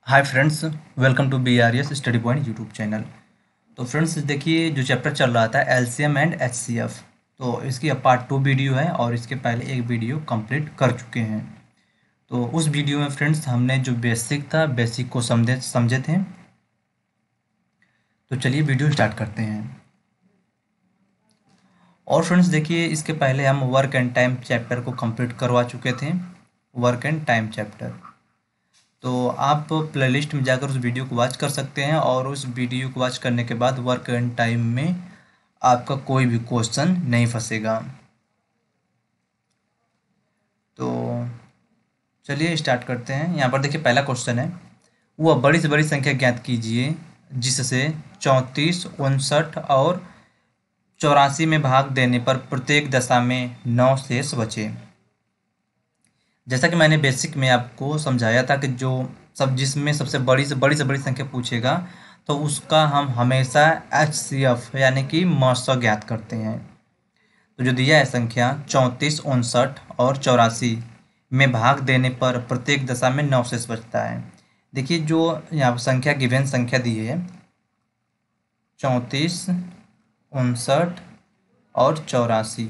Hi friends, welcome to BRS study point YouTube channel. तो friends देखिए, जो chapter चल रहा था LCM एंड HCF, तो इसकी अब पार्ट 2 वीडियो है और इसके पहले एक वीडियो कंप्लीट कर चुके हैं। तो उस वीडियो में फ्रेंड्स हमने जो बेसिक था, बेसिक को समझे थे। तो चलिए वीडियो स्टार्ट करते हैं। और फ्रेंड्स देखिए, इसके पहले हम वर्क एंड टाइम चैप्टर को कंप्लीट करवा चुके थे। वर्क एंड टाइम चैप्टर, तो आप प्लेलिस्ट में जाकर उस वीडियो को वॉच कर सकते हैं और उस वीडियो को वॉच करने के बाद वर्क एंड टाइम में आपका कोई भी क्वेश्चन नहीं फंसेगा। तो चलिए स्टार्ट करते हैं। यहाँ पर देखिए, पहला क्वेश्चन है, वह बड़ी से बड़ी संख्या ज्ञात कीजिए जिससे 34, 59 और 84 में भाग देने पर प्रत्येक दशा में 9 शेष बचे। जैसा कि मैंने बेसिक में आपको समझाया था कि जो सब जिसमें सबसे बड़ी से बड़ी संख्या पूछेगा तो उसका हम हमेशा HCF यानी कि मौसा ज्ञात करते हैं। तो जो दिया है संख्या 34, 59 और 84 में भाग देने पर प्रत्येक दशा में 9 शेष बचता है। देखिए, जो यहाँ पर संख्या गिवन संख्या दी है 34, 59 और 84,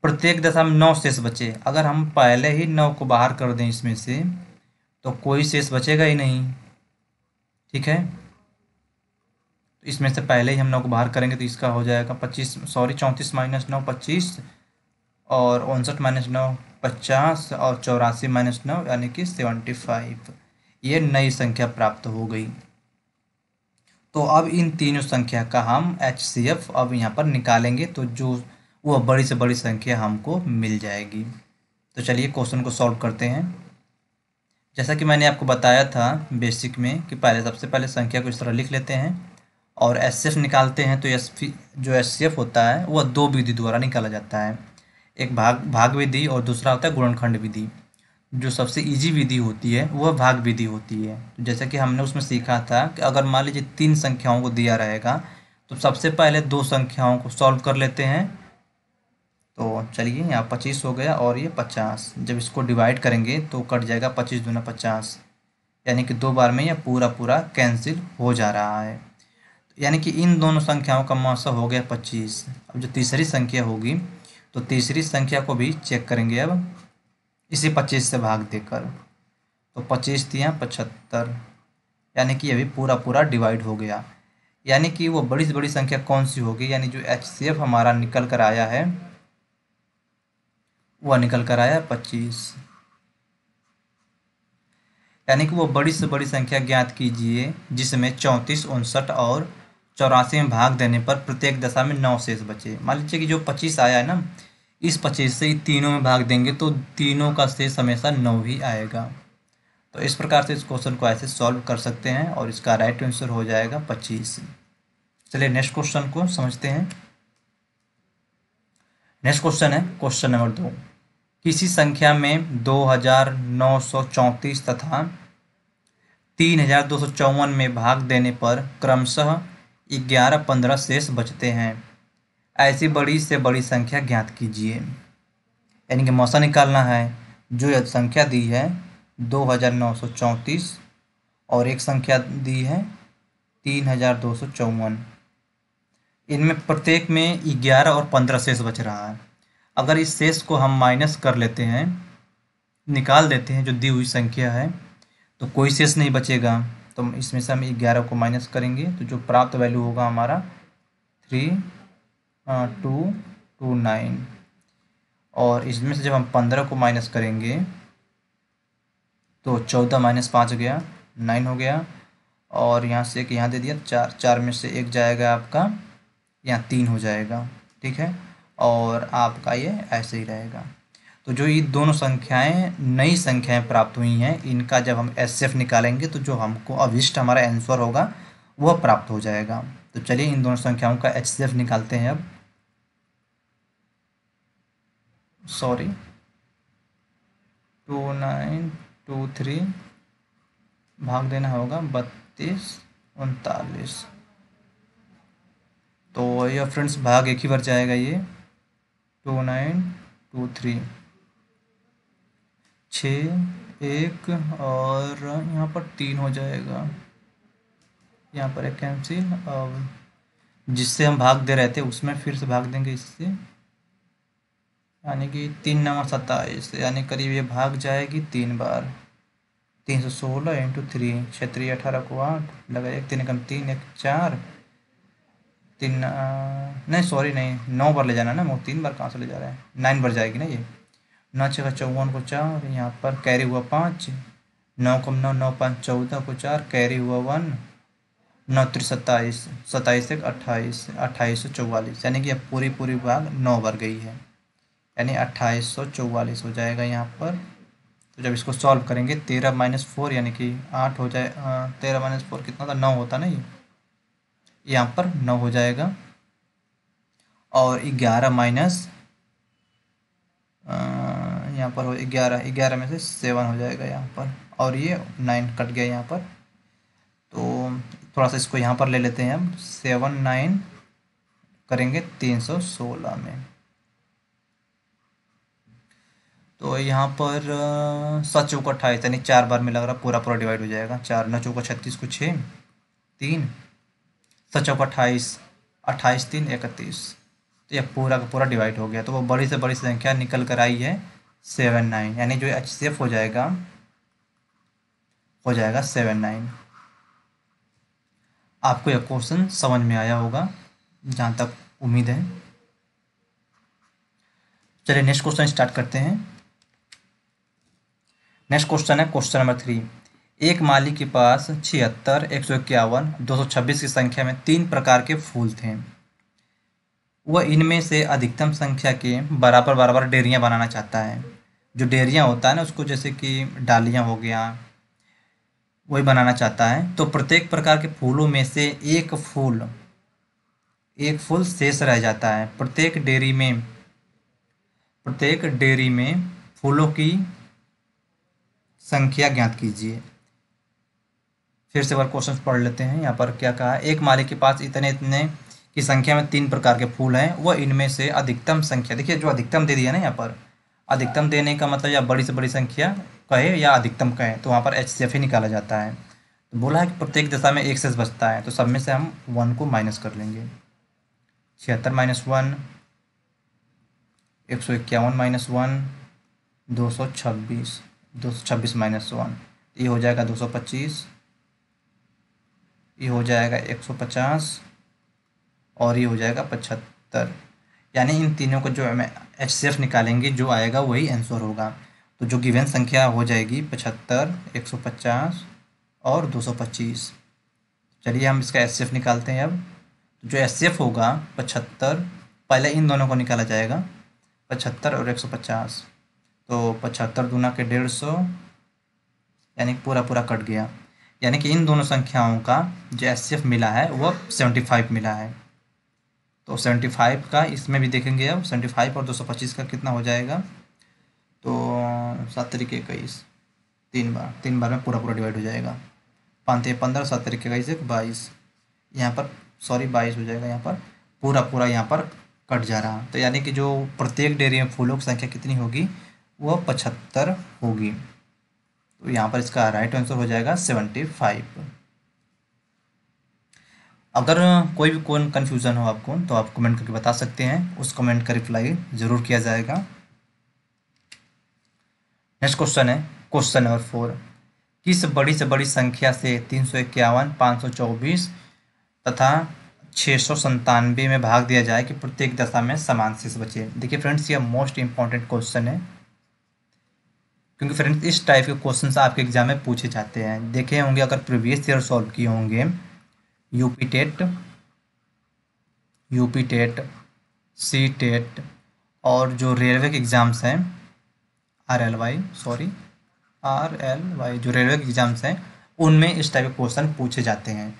प्रत्येक दशा में 9 शेष बचे। अगर हम पहले ही 9 को बाहर कर दें इसमें से तो कोई शेष बचेगा ही नहीं। ठीक है, तो इसमें से पहले ही हम 9 को बाहर करेंगे तो इसका हो जाएगा 34 माइनस 9 25, और 59 माइनस 9 50, और 84 माइनस 9 यानी कि 75। ये नई संख्या प्राप्त हो गई। तो अब इन तीनों संख्या का हम HCF अब यहाँ पर निकालेंगे तो जो वह बड़ी से बड़ी संख्या हमको मिल जाएगी। तो चलिए क्वेश्चन को सॉल्व करते हैं। जैसा कि मैंने आपको बताया था बेसिक में कि सबसे पहले संख्या को इस तरह लिख लेते हैं और HCF निकालते हैं। तो जो HCF होता है वह दो विधि द्वारा निकाला जाता है। एक भाग विधि और दूसरा होता है गुणनखंड विधि। जो सबसे इजी विधि होती है वह भाग विधि होती है। तो जैसा कि हमने उसमें सीखा था कि अगर मान लीजिए 3 संख्याओं को दिया रहेगा तो सबसे पहले 2 संख्याओं को सॉल्व कर लेते हैं। तो चलिए, यहाँ 25 हो गया और ये 50। जब इसको डिवाइड करेंगे तो कट जाएगा 25 दूना 50, यानी कि 2 बार में यह पूरा पूरा कैंसिल हो जा रहा है। यानी कि इन दोनों संख्याओं का मौसा हो गया 25। अब जो तीसरी संख्या होगी तो तीसरी संख्या को भी चेक करेंगे अब इसी 25 से भाग देकर। तो 25 दिया 75, यानी कि ये भी पूरा पूरा डिवाइड हो गया। यानी कि वो बड़ी से बड़ी संख्या कौन सी होगी, यानी जो HCF हमारा निकल कर आया है वह निकल कर आया 25। यानी कि वो बड़ी से बड़ी संख्या ज्ञात कीजिए जिसमें 34, 59 और 84 में भाग देने पर प्रत्येक दशा में 9 शेष बचे। मान लीजिए कि जो 25 आया है ना, इस 25 से तीनों में भाग देंगे तो तीनों का शेष हमेशा 9 ही आएगा। तो इस प्रकार से इस क्वेश्चन को ऐसे सॉल्व कर सकते हैं और इसका राइट आंसर हो जाएगा 25। चलिए नेक्स्ट क्वेश्चन को समझते हैं। नेक्स्ट क्वेश्चन है क्वेश्चन नंबर 2। किसी संख्या में 2934 तथा 3254 में भाग देने पर क्रमशः 11, 15 शेष बचते हैं। ऐसी बड़ी से बड़ी संख्या ज्ञात कीजिए। यानी कि मौसा निकालना है। जो यह संख्या दी है 2934 और एक संख्या दी है 3254, इनमें प्रत्येक में 11 और 15 शेष बच रहा है। अगर इस शेष को हम माइनस कर लेते हैं, निकाल देते हैं जो दी हुई संख्या है, तो कोई शेष नहीं बचेगा। तो इसमें से हम 11 को माइनस करेंगे तो जो प्राप्त वैल्यू होगा हमारा 3229, और इसमें से जब हम 15 को माइनस करेंगे तो 14 माइनस 5 गया 9 हो गया, और यहाँ से एक यहाँ दे दिया 4, 4 में से एक जाएगा आपका यहाँ 3 हो जाएगा। ठीक है, और आपका ये ऐसे ही रहेगा। तो जो ये दोनों संख्याएं नई संख्याएं प्राप्त हुई हैं, इनका जब हम HCF निकालेंगे तो जो हमको अभिष्ट हमारा आंसर होगा वह प्राप्त हो जाएगा। तो चलिए इन दोनों संख्याओं का HCF निकालते हैं अब। 2923 भाग देना होगा 32 39। तो यह फ्रेंड्स भाग एक ही बार जाएगा, ये 2923 6 एक और यहाँ पर 3 हो जाएगा, यहाँ पर एक कैंसिल, और जिससे हम भाग दे रहे थे उसमें फिर से भाग देंगे इससे, यानी कि 3×9 = 27, यानी करीब ये भाग जाएगी 3 बार। 316 इंटू 3, 6×3 = 18 को 8 लगा, 1 3 कम 3 1 4, 3 नहीं सॉरी नहीं, 9 बार ले जाना ना, वो 3 बार कहाँ से ले जा रहा है, 9 बार जाएगी ना ये। 9 6 54 को 4, यहाँ पर कैरी हुआ 5, 9 कम 9 9 5 14 को 4, कैरी हुआ 1, 9 3 27, 27 1 28, 2844, यानी कि अब पूरी भाग 9 बार गई है, यानी 2844 हो जाएगा यहाँ पर। तो जब इसको सॉल्व करेंगे 13 - 4 यानी कि 8 हो जाए, 13 - 4 कितना था, 9 होता ना ये, यहाँ पर 9 हो जाएगा, और 11 माइनस यहाँ पर हो 11 में से 7 हो जाएगा यहाँ पर, और ये 9 कट गया यहाँ पर। तो थोड़ा सा इसको यहाँ पर ले लेते हैं हम, 7 9 करेंगे 316 में, तो यहाँ पर 7 चौका 28, यानी 4 बार में लग रहा पूरा डिवाइड हो जाएगा। 4 9 चौका 36 को 6 3, 7 चौका 28, 28 3 31, तो यह पूरा का पूरा डिवाइड हो गया। तो वो बड़ी से बड़ी संख्या निकल कर आई है 7 9, यानी जो HCF हो जाएगा 7 9। आपको यह क्वेश्चन समझ में आया होगा जहाँ तक उम्मीद है। चलिए नेक्स्ट क्वेश्चन स्टार्ट करते हैं। नेक्स्ट क्वेश्चन है क्वेश्चन नंबर 3। एक माली के पास 76, 151, 226 की संख्या में 3 प्रकार के फूल थे। वह इनमें से अधिकतम संख्या के बराबर बराबर डेरियां बनाना चाहता है। जो डेरियां होता है ना, उसको जैसे कि डालियां हो गया, वही बनाना चाहता है। तो प्रत्येक प्रकार के फूलों में से एक फूल शेष रह जाता है। प्रत्येक डेयरी में फूलों की संख्या ज्ञात कीजिए। फिर से बार क्वेश्चन पढ़ लेते हैं। यहाँ पर क्या कहा है, एक माली के पास इतने इतने की संख्या में 3 प्रकार के फूल हैं। वह इनमें से अधिकतम संख्या, देखिए जो अधिकतम दे दिया ना, यहाँ पर अधिकतम देने का मतलब या बड़ी से बड़ी संख्या कहे या अधिकतम कहे, तो वहाँ पर HCF ही निकाला जाता है। तो बोला है कि प्रत्येक दशा में एक शेष बचता है, तो सब में से हम 1 को माइनस कर लेंगे। 76 - 1, 151 - 1, 226 - 1, ये हो जाएगा 225, ये हो जाएगा 150, और ये हो जाएगा 75। यानी इन तीनों को जो हमें HCF निकालेंगे, जो आएगा वही आंसर होगा। तो जो गिवन संख्या हो जाएगी 75, 150 और 225। चलिए हम इसका HCF निकालते हैं। अब जो HCF होगा 75, पहले इन दोनों को निकाला जाएगा, 75 और 150। तो 75 दूना के 150, यानी पूरा कट गया। यानी कि इन दोनों संख्याओं का जो HCF मिला है वह 75 मिला है। तो 75 का इसमें भी देखेंगे। अब 75 और 225 का कितना हो जाएगा, तो 7 तरीके 21, 3 बार में पूरा डिवाइड हो जाएगा। 5 3 15, 7 तरीके 21 22, यहाँ पर सॉरी 22 हो जाएगा। यहाँ पर पूरा यहाँ पर कट जा रहा। तो यानी कि जो प्रत्येक डेयरी में फूलों की संख्या कितनी होगी, वह 75 होगी। तो यहाँ पर इसका राइट आंसर हो जाएगा 75। अगर कोई भी कन्फ्यूज़न हो आपको, तो आप कमेंट करके बता सकते हैं। उस कमेंट का रिप्लाई ज़रूर किया जाएगा। नेक्स्ट क्वेश्चन है क्वेश्चन नंबर 4। किस बड़ी से बड़ी संख्या से 351, 524 तथा 697 में भाग दिया जाए कि प्रत्येक दशा में समान शेष बचे। देखिए फ्रेंड्स, ये मोस्ट इंपॉर्टेंट क्वेश्चन है, क्योंकि फ्रेंड्स इस टाइप के क्वेश्चन आपके एग्जाम में पूछे जाते हैं। देखे होंगे अगर प्रीवियस ईयर सॉल्व किए होंगे, यूपी टेट, सी टेट और जो रेलवे के एग्ज़ाम्स हैं RLY जो रेलवे के एग्ज़ाम्स हैं, उनमें इस टाइप के क्वेश्चन पूछे जाते हैं।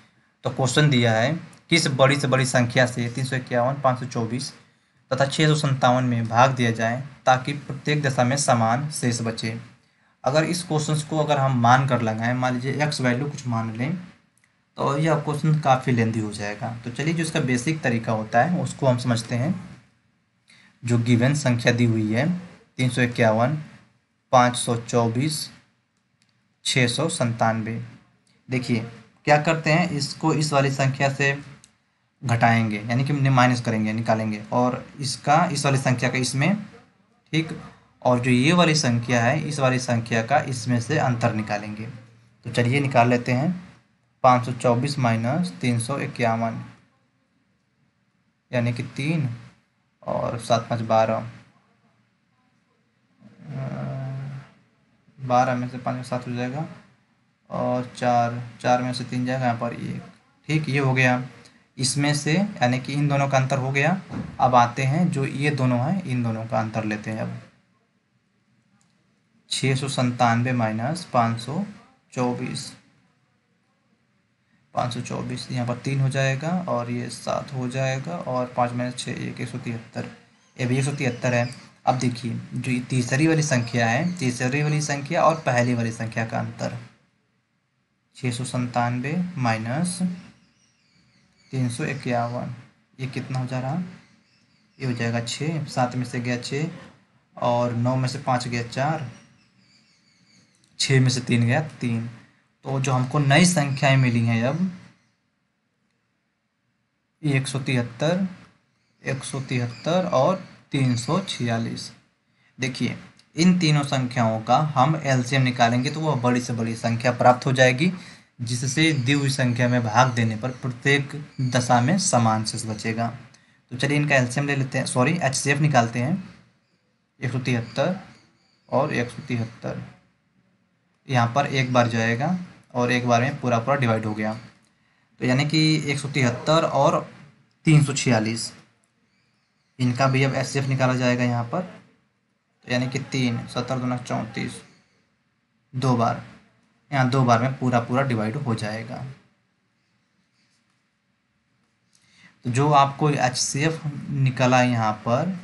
तो क्वेश्चन दिया है, किस बड़ी से बड़ी संख्या से 351, 524 तथा 697 में भाग दिया जाए ताकि प्रत्येक दशा में समान शेष बचे। अगर इस क्वेश्चन को अगर हम मान कर लगाएं, मान लीजिए x वैल्यू कुछ मान लें, तो यह क्वेश्चन काफ़ी लेंदी हो जाएगा। तो चलिए जो इसका बेसिक तरीका होता है उसको हम समझते हैं। जो गिवन संख्या दी हुई है 351, 524 697। देखिए क्या करते हैं, इसको इस वाली संख्या से घटाएंगे, यानी कि माइनस करेंगे, निकालेंगे, और इसका इस वाली संख्या का इसमें, ठीक, और जो ये वाली संख्या है इस वाली संख्या का इसमें से अंतर निकालेंगे। तो चलिए निकाल लेते हैं। 524 माइनस 351, यानी कि 3, और 7 5 12, 12 में से 5 में 7 हो जाएगा, और 4 में से 3 जाएगा, यहाँ पर 1। ठीक, ये हो गया इसमें से, यानी कि इन दोनों का अंतर हो गया। अब आते हैं जो ये दोनों हैं, इन दोनों का अंतर लेते हैं अब। 697 माइनस 524, 524 यहाँ पर 3 हो जाएगा, और ये 7 हो जाएगा, और 5 माइनस 6 173, ये भी 173 है। अब देखिए जो ये तीसरी वाली संख्या है, तीसरी वाली संख्या और पहली वाली संख्या का अंतर, 697 माइनस 351, ये कितना हो जा रहा, ये हो जाएगा 6, 7 में से गया 6, और 9 में से 5 गया 4, 6 में से 3 गया 3। तो जो हमको नई संख्याएं मिली हैं अब 173, 173 और 346। देखिए इन तीनों संख्याओं का हम एलसीएम निकालेंगे तो वह बड़ी से बड़ी संख्या प्राप्त हो जाएगी, जिससे दी हुई संख्या में भाग देने पर प्रत्येक दशा में समान शेष बचेगा। तो चलिए इनका एलसीएम ले लेते हैं, सॉरी एचसीएफ निकालते हैं। 173 और 173 यहाँ पर एक बार जाएगा, और एक बार में पूरा पूरा डिवाइड हो गया। तो यानी कि 173 और 346, इनका भी अब एचसीएफ निकाला जाएगा यहाँ पर। तो यानी कि 3, 7 दूना 34, 2 बार, यहाँ 2 बार में पूरा पूरा डिवाइड हो जाएगा। तो जो आपको एचसीएफ निकला यहाँ पर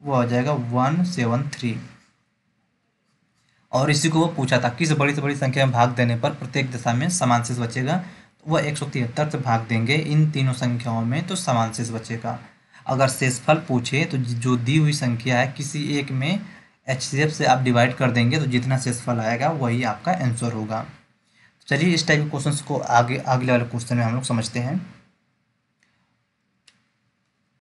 वो हो जाएगा 173। और इसी को वो पूछा था, किस बड़ी से बड़ी संख्या में भाग देने पर प्रत्येक दशा में समान शेष बचेगा। तो वह 173 से भाग देंगे इन तीनों संख्याओं में तो समान शेष बचेगा। अगर शेषफल पूछे तो जो दी हुई संख्या है किसी एक में एचसीएफ से आप डिवाइड कर देंगे तो जितना शेषफल आएगा वही आपका आंसर होगा। चलिए इस टाइप के क्वेश्चंस को आगे अगले वाले क्वेश्चन में हम लोग समझते हैं।